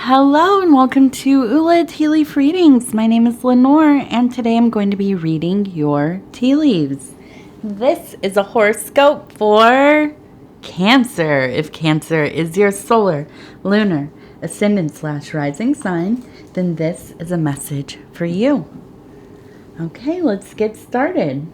Hello and welcome to Ula Tea Leaf Readings. My name is Lenor and today I'm going to be reading your tea leaves. This is a horoscope for Cancer. If Cancer is your solar, lunar, ascendant/rising sign, then this is a message for you. Okay, let's get started.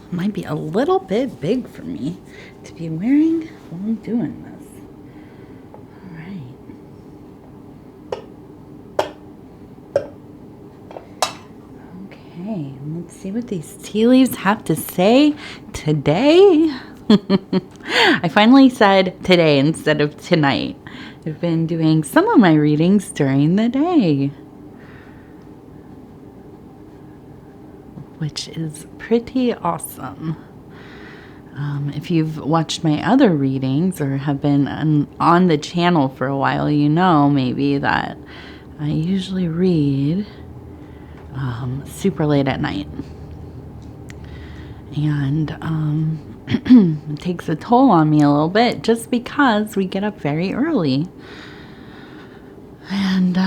Might be a little bit big for me to be wearing while I'm doing this. All right. Okay, let's see what these tea leaves have to say today. I finally said today instead of tonight. I've been doing some of my readings during the day, which is pretty awesome. If you've watched my other readings or have been on the channel for a while, you know maybe that I usually read super late at night. And it takes a toll on me a little bit just because we get up very early. And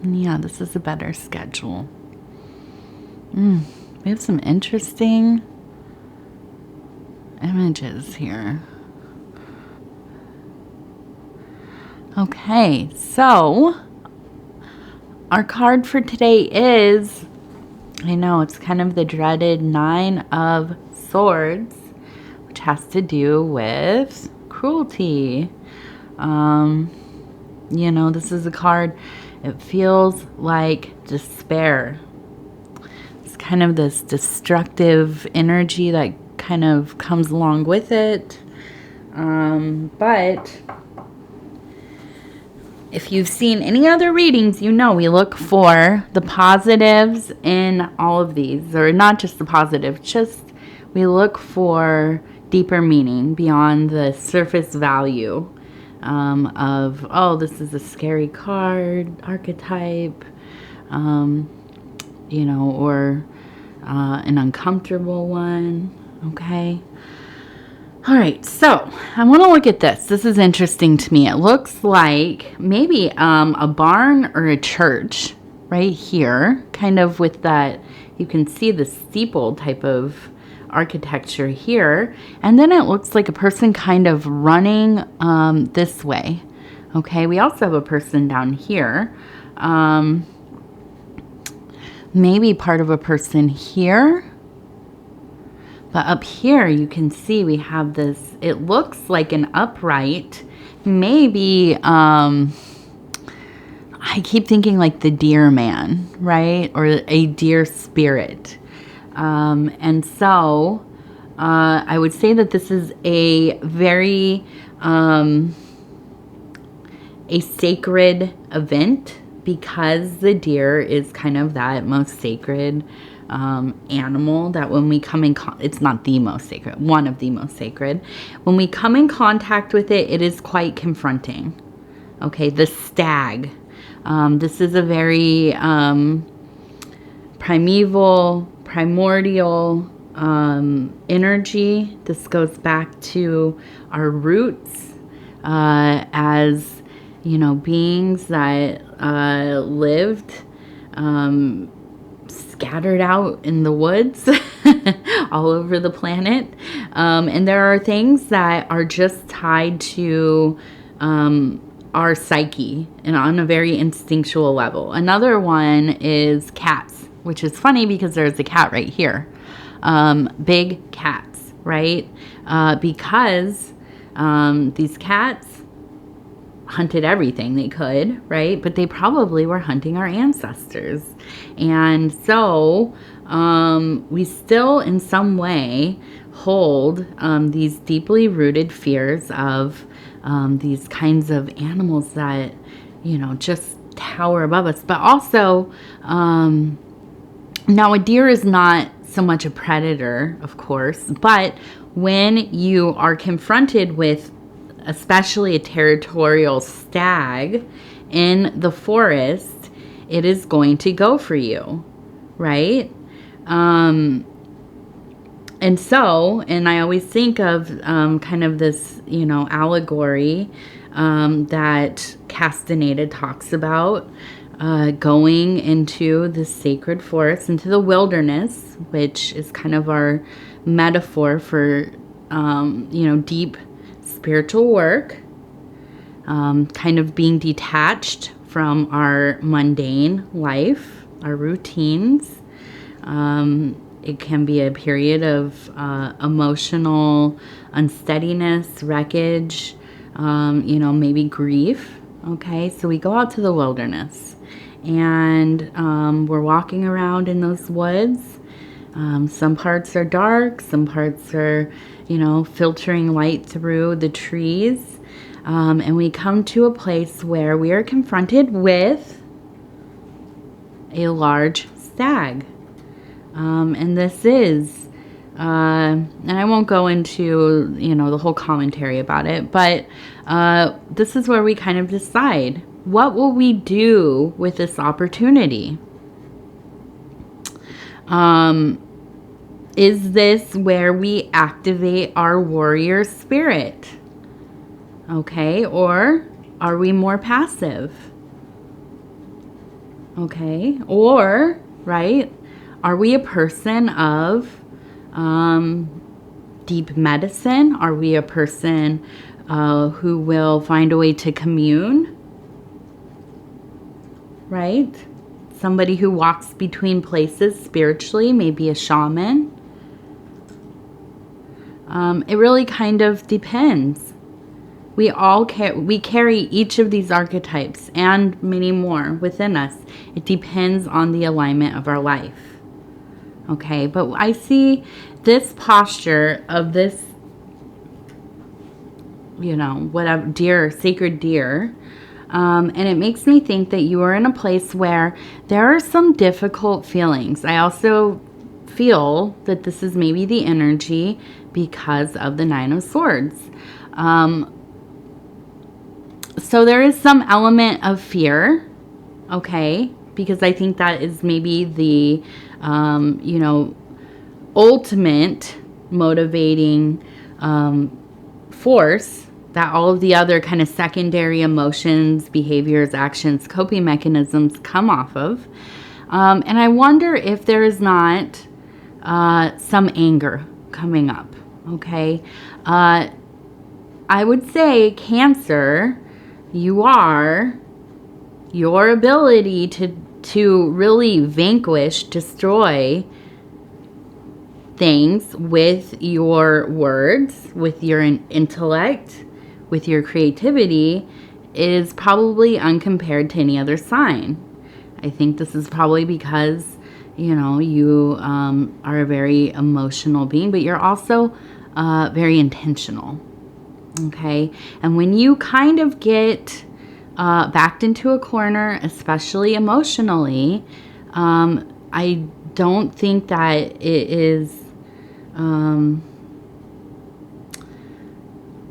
yeah, this is a better schedule. We have some interesting images here. Okay, so our card for today is, I know it's kind of the dreaded 9 of Swords, which has to do with cruelty. You know, this is a card, it feels like despair. Kind of this destructive energy that kind of comes along with it. But if you've seen any other readings, you know we look for the positives in all of these, or not just the positive, just we look for deeper meaning beyond the surface value of, oh, this is a scary card, archetype, you know, or an uncomfortable one. Okay. All right. So I want to look at this. This is interesting to me. It looks like maybe a barn or a church right here, kind of with that. You can see the steeple type of architecture here. And then it looks like a person kind of running this way. Okay. We also have a person down here. Maybe part of a person here, but up here you can see we have this, it looks like an upright, maybe I keep thinking like the deer man, right, or a deer spirit. And so I would say that this is a very a sacred event, because the deer is kind of that most sacred animal that when we come in, it's not the most sacred, one of the most sacred. When we come in contact with it, it is quite confronting. Okay, the stag. This is a very primordial energy. This goes back to our roots as, you know, beings that lived scattered out in the woods all over the planet. And there are things that are just tied to our psyche and on a very instinctual level. Another one is cats, which is funny because there's a cat right here. Big cats, right? Because these cats hunted everything they could, right? But they probably were hunting our ancestors. And so we still in some way hold these deeply rooted fears of these kinds of animals that, you know, just tower above us. But also, now a deer is not so much a predator, of course, but when you are confronted with especially a territorial stag in the forest, it is going to go for you, right? And so, and I always think of kind of this, allegory that Castaneda talks about, going into the sacred forest, into the wilderness, which is kind of our metaphor for, deep spiritual work, kind of being detached from our mundane life, our routines. It can be a period of emotional unsteadiness, wreckage, maybe grief. Okay, so we go out to the wilderness and we're walking around in those woods. Some parts are dark, some parts are, filtering light through the trees. And we come to a place where we are confronted with a large stag. And this is, and I won't go into, the whole commentary about it, but this is where we kind of decide, what will we do with this opportunity? Is this where we activate our warrior spirit? Okay, or are we more passive? Okay, or, right, are we a person of deep medicine? Are we a person who will find a way to commune? Right? Somebody who walks between places spiritually, maybe a shaman. It really kind of depends. We all carry each of these archetypes and many more within us. It depends on the alignment of our life. Okay, but I see this posture of this, whatever, deer, sacred deer. And it makes me think that you are in a place where there are some difficult feelings. I also feel that this is maybe the energy because of the Nine of Swords. So there is some element of fear, okay? Because I think that is maybe the, ultimate motivating force that all of the other kind of secondary emotions, behaviors, actions, coping mechanisms come off of. And I wonder if there is not some anger coming up, okay? I would say Cancer, your ability to really vanquish, destroy things with your words, with your intellect, with your creativity is probably uncompared to any other sign. I think this is probably because, you are a very emotional being, but you're also very intentional. Okay. And when you kind of get backed into a corner, especially emotionally, I don't think that it is,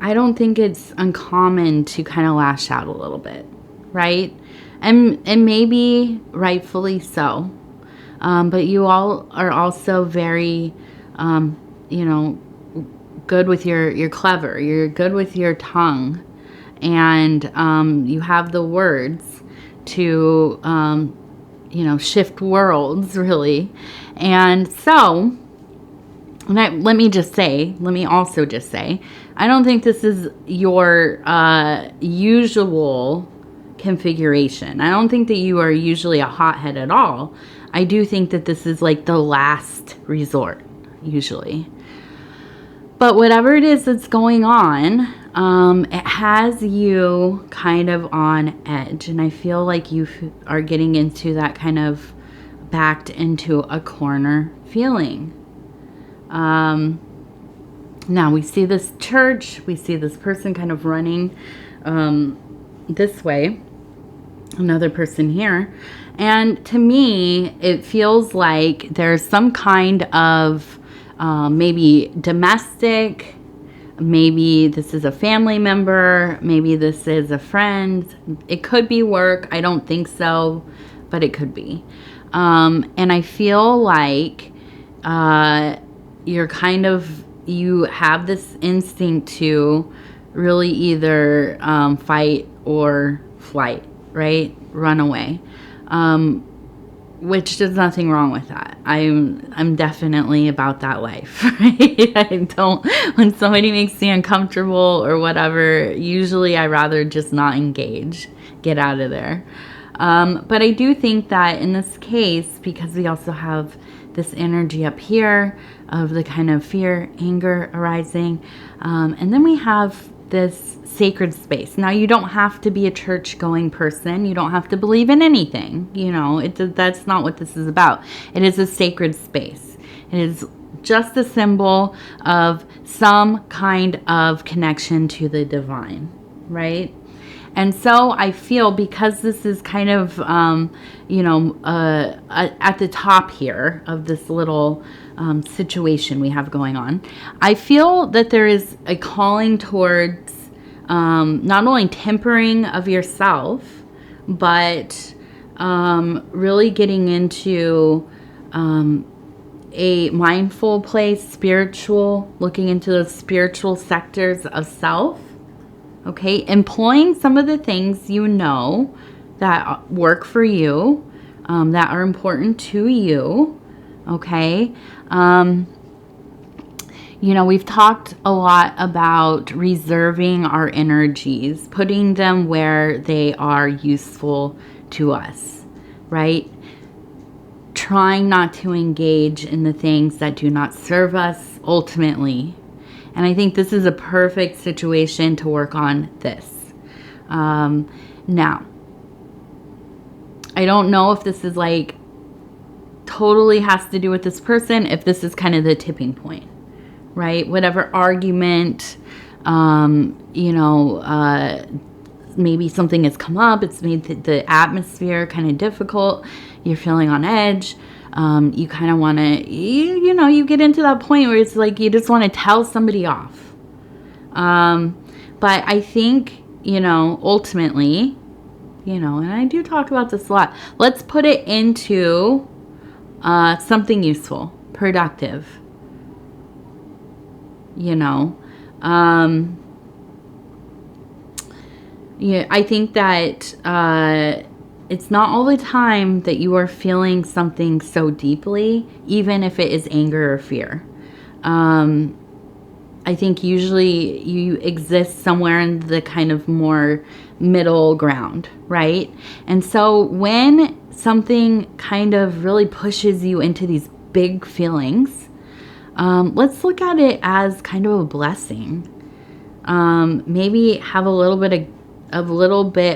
I don't think it's uncommon to kind of lash out a little bit, right? And maybe rightfully so. But you all are also very, good with you're clever, you're good with your tongue, and you have the words to, shift worlds, really. And so, let me also just say, I don't think this is your usual configuration. I don't think that you are usually a hothead at all. I do think that this is like the last resort, usually. But whatever it is that's going on, it has you kind of on edge. And I feel like you are getting into that kind of backed into a corner feeling. Now we see this church, we see this person kind of running this way, another person here. And to me, it feels like there's some kind of maybe domestic, maybe this is a family member, maybe this is a friend. It could be work. I don't think so. but it could be. And I feel like you have this instinct to really either fight or flight, right? Run away. Which there's nothing wrong with that. I'm definitely about that life, right? I don't, when somebody makes me uncomfortable or whatever, usually I rather just not engage, get out of there. But I do think that in this case, because we also have this energy up here of the kind of fear, anger arising, and then we have this sacred space. Now, you don't have to be a church-going person. You don't have to believe in anything. You know, that's not what this is about. It is a sacred space. It is just a symbol of some kind of connection to the divine, right? And so I feel, because this is kind of, at the top here of this little situation we have going on, I feel that there is a calling towards not only tempering of yourself, but really getting into a mindful place, spiritual, looking into those spiritual sectors of self. Okay, employing some of the things you know that work for you, that are important to you. Okay, we've talked a lot about reserving our energies, putting them where they are useful to us, right? Trying not to engage in the things that do not serve us ultimately. And I think this is a perfect situation to work on this. Now, I don't know if this is like totally has to do with this person, if this is kind of the tipping point, right? Whatever argument, maybe something has come up. It's made the atmosphere kind of difficult. You're feeling on edge. You kind of want to, you get into that point where it's like you just want to tell somebody off. But I think, ultimately, and I do talk about this a lot, let's put it into something useful, productive. I think that it's not all the time that you are feeling something so deeply, even if it is anger or fear. I think usually you exist somewhere in the kind of more middle ground, right? And so when something kind of really pushes you into these big feelings, let's look at it as kind of a blessing. Maybe have a little bit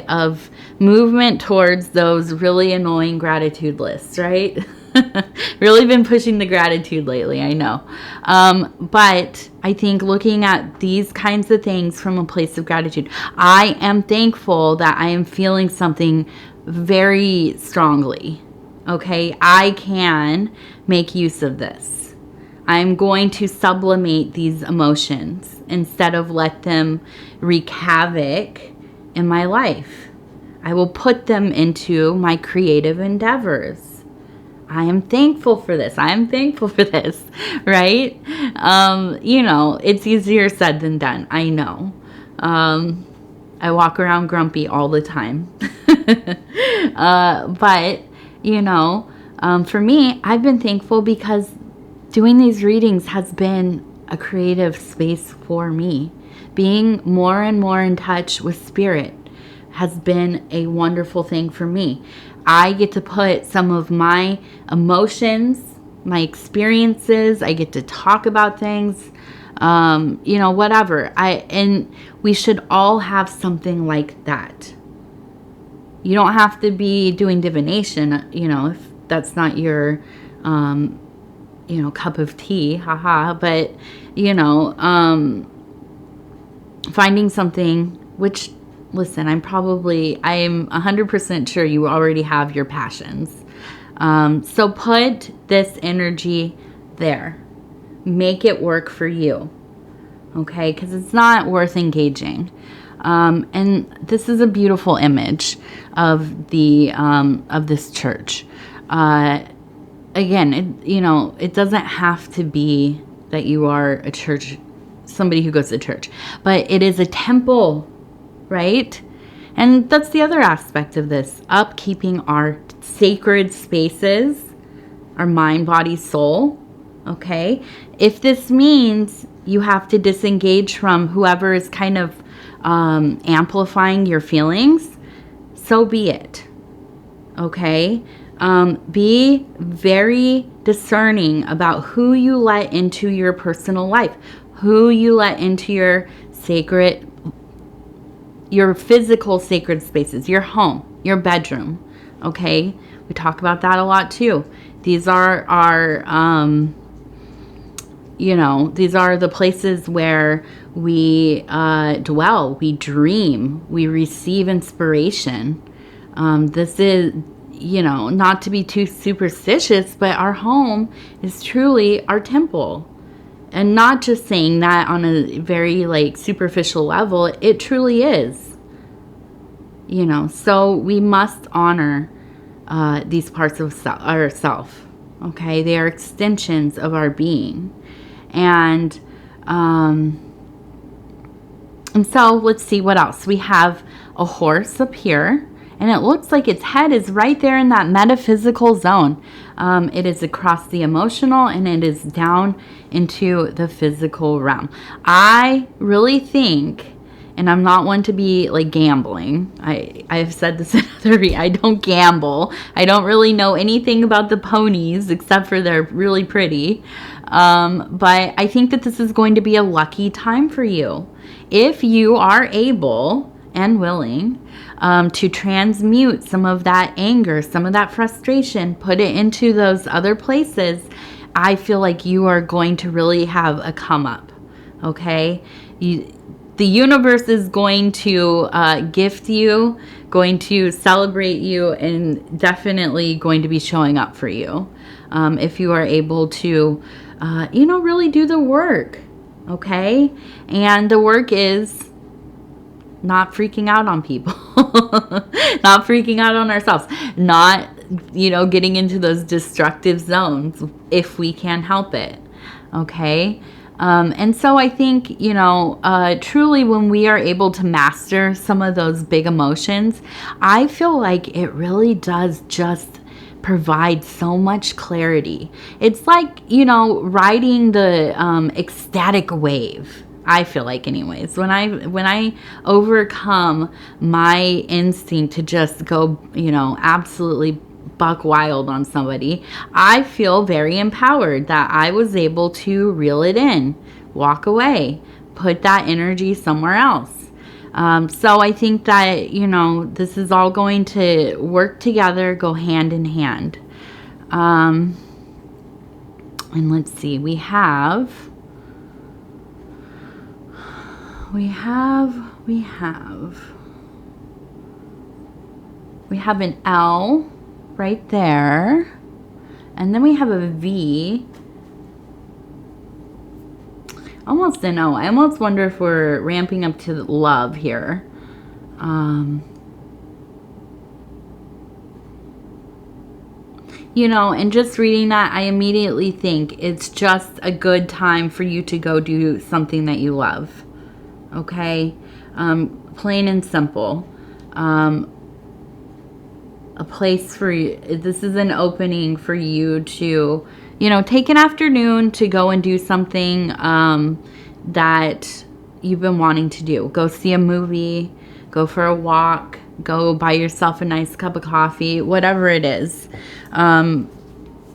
of movement towards those really annoying gratitude lists, right? Really been pushing the gratitude lately, I know. But I think looking at these kinds of things from a place of gratitude, I am thankful that I am feeling something very strongly. Okay, I can make use of this. I'm going to sublimate these emotions instead of let them wreak havoc in my life. I will put them into my creative endeavors. I am thankful for this. I am thankful for this, right? It's easier said than done. I know. I walk around grumpy all the time. But, for me, I've been thankful because doing these readings has been a creative space for me. Being more and more in touch with spirit has been a wonderful thing for me. I get to put some of my emotions, my experiences, I get to talk about things, whatever. And we should all have something like that. You don't have to be doing divination, if that's not your, cup of tea, haha. But, finding something, which, listen, I'm 100% sure you already have your passions. So put this energy there. Make it work for you. Okay? Because it's not worth engaging. And this is a beautiful image of this church. Again, it doesn't have to be that you are a church, somebody who goes to church, but it is a temple, right? And that's the other aspect of this, upkeeping our sacred spaces, our mind, body, soul. Okay. If this means you have to disengage from whoever is kind of amplifying your feelings, so be it. Okay. Be very discerning about who you let into your personal life, who you let into your physical sacred spaces, your home, your bedroom. Okay. We talk about that a lot too. These are these are the places where we dwell, we dream, we receive inspiration. This is, not to be too superstitious, but our home is truly our temple. And not just saying that on a very superficial level, it truly is. So we must honor these parts of ourself. Okay, they are extensions of our being. And so let's see what else. We have a horse up here, and it looks like its head is right there in that metaphysical zone. It is across the emotional, and it is down into the physical realm. I really think, and I'm not one to be gambling. I've said this in other I don't gamble. I don't really know anything about the ponies except for they're really pretty. But I think that this is going to be a lucky time for you. If you are able and willing to transmute some of that anger, some of that frustration, put it into those other places, I feel like you are going to really have a come up. Okay? The universe is going to gift you, going to celebrate you, and definitely going to be showing up for you if you are able to, really do the work. Okay? And the work is not freaking out on people, not freaking out on ourselves, not, getting into those destructive zones if we can help it. Okay? And so I think, truly when we are able to master some of those big emotions, I feel like it really does just provide so much clarity. It's like, riding the ecstatic wave. I feel like anyways, when I overcome my instinct to just go, absolutely buck wild on somebody, I feel very empowered that I was able to reel it in, walk away, put that energy somewhere else. So I think that, this is all going to work together, go hand in hand. And let's see, we have an L right there, and then we have a V, almost an O. I almost wonder if we're ramping up to love here. And just reading that, I immediately think it's just a good time for you to go do something that you love. Okay? Plain and simple. A place for you. This is an opening for you to, take an afternoon to go and do something that you've been wanting to do. Go see a movie, go for a walk, go buy yourself a nice cup of coffee, whatever it is.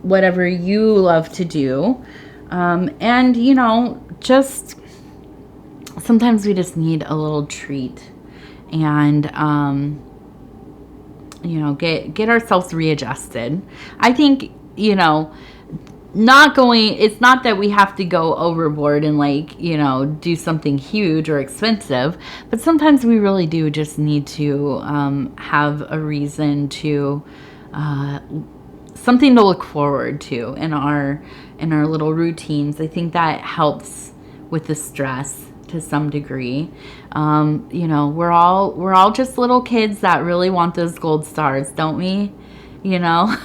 Whatever you love to do. And, just sometimes we just need a little treat and, get ourselves readjusted. I think, it's not that we have to go overboard and do something huge or expensive, but sometimes we really do just need to have a reason to, something to look forward to in our little routines. I think that helps with the stress to some degree. You know, we're all just little kids that really want those gold stars, don't we? You know,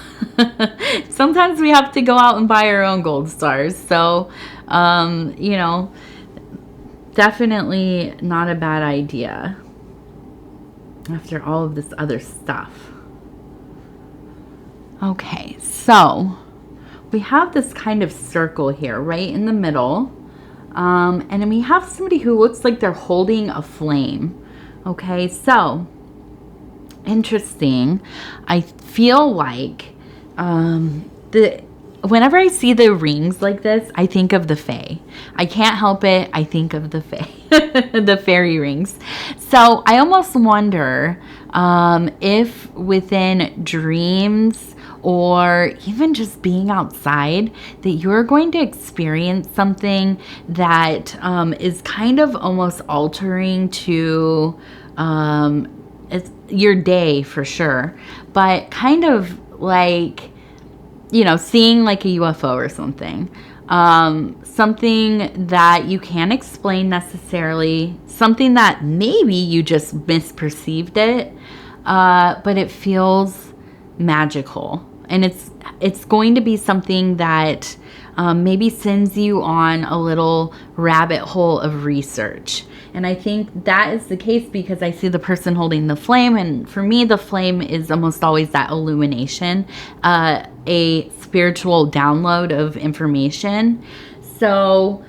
sometimes we have to go out and buy our own gold stars. So, you know, definitely not a bad idea after all of this other stuff. Okay, so we have this kind of circle here right in the middle. And then we have somebody who looks like they're holding a flame. Okay, so interesting. I feel like whenever I see the rings like this, I think of the Fae. I can't help it. I think of the Fae, the fairy rings. So I almost wonder if within dreams or even just being outside, that you're going to experience something that is kind of almost altering to it's your day for sure, but kind of like, you know, seeing like a UFO or something. Something that you can't explain necessarily, something that maybe you just misperceived it, but it feels magical. And it's going to be something that maybe sends you on a little rabbit hole of research. And I think that is the case because I see the person holding the flame. And for me, the flame is almost always that illumination, a spiritual download of information. So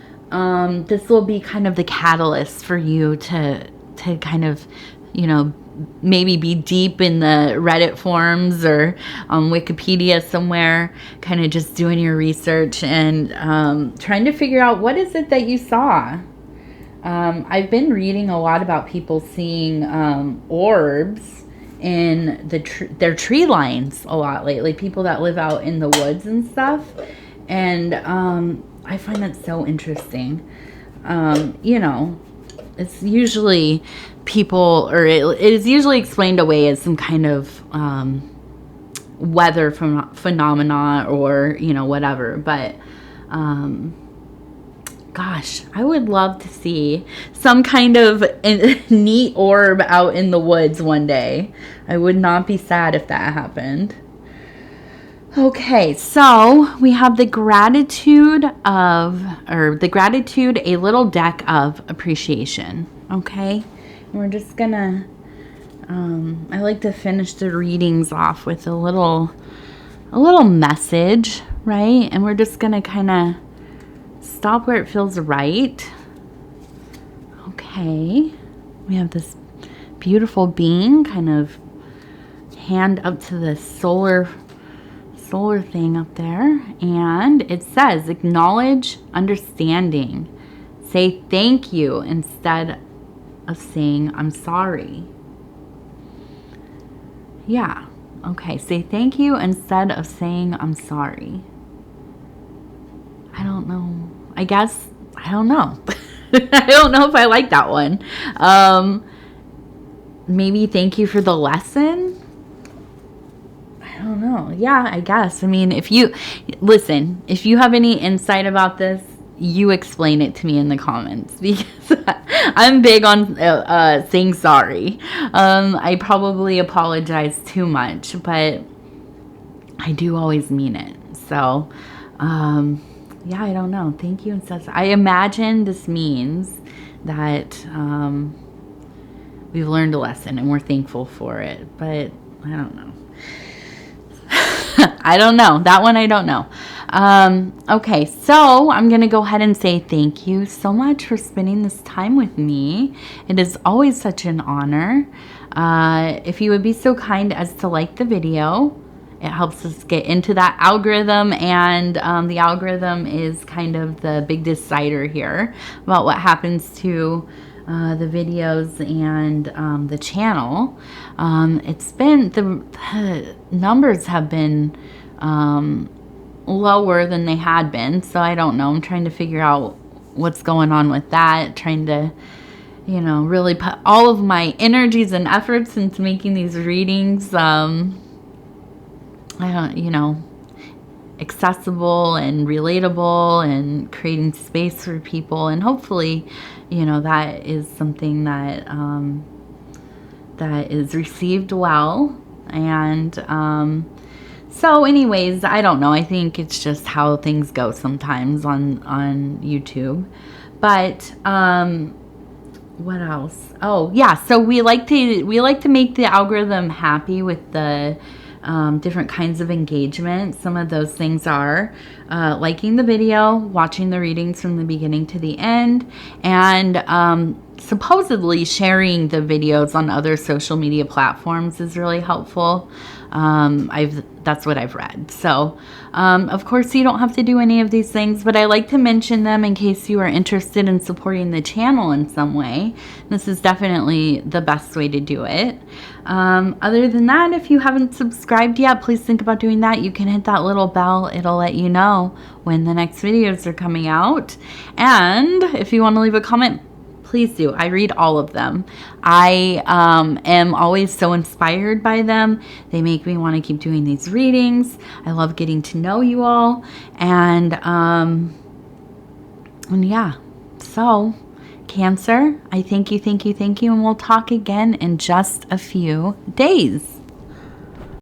this will be kind of the catalyst for you to kind of, you know, maybe be deep in the Reddit forums or on Wikipedia somewhere, kind of just doing your research and trying to figure out what is it that you saw. I've been reading a lot about people seeing orbs in their tree lines a lot lately, people that live out in the woods and stuff. And I find that so interesting. You know, it's usually people, or it is usually explained away as some kind of weather phenomena or, you know, whatever. But gosh, I would love to see some kind of neat orb out in the woods one day. I would not be sad if that happened. Okay, so we have the gratitude, a little deck of appreciation. Okay, and we're just gonna, I like to finish the readings off with a little message, right? And we're just gonna kind of stop where it feels right. Okay, we have this beautiful being, kind of hand up to the solar thing up there, and it says acknowledge understanding, say thank you instead of saying I'm sorry. Yeah, okay, say thank you instead of saying I'm sorry. I don't know, I guess I don't know. I don't know if I like that one. Maybe thank you for the lesson. I don't know. Yeah, I guess. I mean, if you have any insight about this, you explain it to me in the comments, because I'm big on saying sorry. I probably apologize too much, but I do always mean it. So, yeah, I don't know. Thank you and stuff. I imagine this means that we've learned a lesson and we're thankful for it, but I don't know. I don't know. That one I don't know. Okay, so I'm going to go ahead and say thank you so much for spending this time with me. It is always such an honor. If you would be so kind as to like the video, it helps us get into that algorithm, and the algorithm is kind of the big decider here about what happens to the videos and the channel. It's been, the numbers have been lower than they had been, so I don't know. I'm trying to figure out what's going on with that, trying to, you know, really put all of my energies and efforts into making these readings. I don't, you know, accessible and relatable and creating space for people. And hopefully, you know, that is something that that is received well. And so anyways, I don't know. I think it's just how things go sometimes on YouTube. But what else? Oh, yeah. So we like to make the algorithm happy with the different kinds of engagement. Some of those things are liking the video, watching the readings from the beginning to the end, and supposedly sharing the videos on other social media platforms is really helpful. That's what I've read. So, of course, you don't have to do any of these things, but I like to mention them in case you are interested in supporting the channel in some way. This is definitely the best way to do it. Other than that, if you haven't subscribed yet, please think about doing that. You can hit that little bell. It'll let you know when the next videos are coming out. And if you want to leave a comment, please do. I read all of them. I am always so inspired by them. They make me want to keep doing these readings. I love getting to know you all. And yeah, so Cancer, I thank you, and we'll talk again in just a few days.